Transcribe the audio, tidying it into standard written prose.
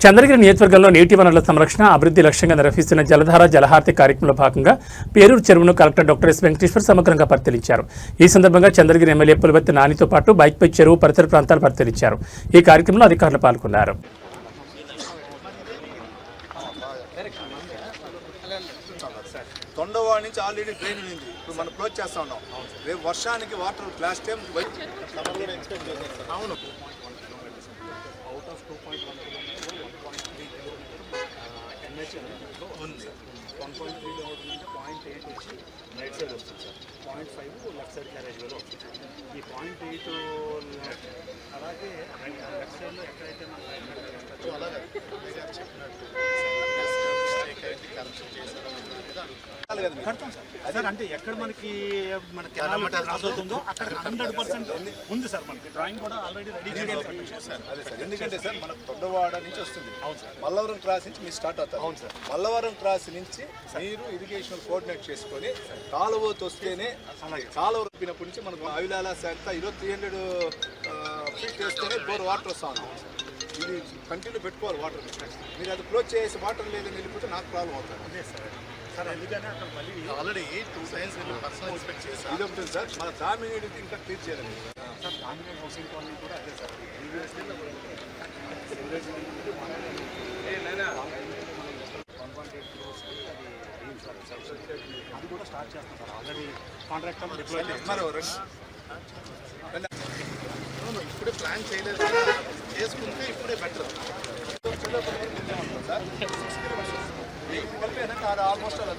చంద్రగిరి నియోజకవర్గంలో నీటి వనరుల సంరక్షణ అభివృద్ధి లక్ష్యంగా నిర్వహిస్తున్న జలధార జలహారతి కార్యక్రమంలో భాగంగా పేరూరు చెరువును కలెక్టర్ డాక్టర్ ఎస్ వెంకటేశ్వర్ సమగ్రంగా పరిశీలించారు. ఈ సందర్భంగా చంద్రగిరి ఎమ్మెల్యే పులివర్తి నానితో పాటు బైక్పై చెరువు పరిసర ప్రాంతాలు పరిశీలించారు. ఈ కార్యక్రమంలో అధికారులు పాల్గొన్నారు. తొండవాడి నుంచి ఆల్రెడీ డ్రైన్ ఉంది. ఇప్పుడు మనం క్లోజ్ చేస్తా ఉన్నాం. రేపు వర్షానికి వాటర్ లాస్ట్ టైం అవును అవుట్ ఆఫ్ 2.1 NH ఉంది. 1.3 కిలోమీటర్ నుంచి 0.8 వచ్చి రైట్ సైడ్ వస్తుంది సార్. 0.5 లెఫ్ట్ సైడ్ క్యారేజ్ వేలో వస్తుంది. ఈ 0.8 అలాగే లెఫ్ట్ సైడ్లో ఎక్కడైతే మనం అలాగే చెప్పినట్టు సార్ అంటే ఎక్కడ మనకి మన అవుతుందో అక్కడ 100% ఉంది సార్. మనకి డ్రాయింగ్ కూడా ఆల్రెడీ రెడీ చేశారు. అదే సార్, ఎందుకంటే సార్ మనకు తొండవాడ నుంచి వస్తుంది. అవును సార్. మల్లవరం క్రాస్ నుంచి మీరు స్టార్ట్ అవుతారు. అవును సార్. మల్లవరం క్రాస్ నుంచి మీరు ఇరిగేషన్ కోఆర్డినేట్ చేసుకొని కాలువతో వస్తేనే కాలువ రప్పినప్పటి నుంచి మనకు అవిలాల శాఖ ఈరోజు 300 ఫీట్ వేస్తేనే బోర్ వాటర్ వస్తా ఉన్నాం. ఇది కంటిన్యూ పెట్టుకోవాలి వాటర్. మీరు అది క్లోజ్ చేసి వాటర్ లేదని వెళ్ళిపోతే నాకు ప్రాబ్లం అవుతుంది. అదే సార్ సార్, ఎందుకంటే అక్కడ మళ్ళీ ఆల్రెడీ 2 టైమ్స్ పర్సనల్ ఇన్స్పెక్ట్ చేశారు. ఇది ఉంటుంది సార్. మన డామినేట్ ఇంకా క్లియర్ చేయాలి సార్. డామినేట్ హౌసింగ్ కాలనీ కూడా అదే సార్. అది కూడా స్టార్ట్ చేస్తాం సార్. ఆల్రెడీ కాంట్రాక్టర్ డిప్లాయ్ చేస్తున్నారు. ఇప్పుడే ప్లాన్ చేయలేదు, చేసుకుంటే ఇప్పుడే బెటర్ సార్. ఆల్మోస్ట్ అలా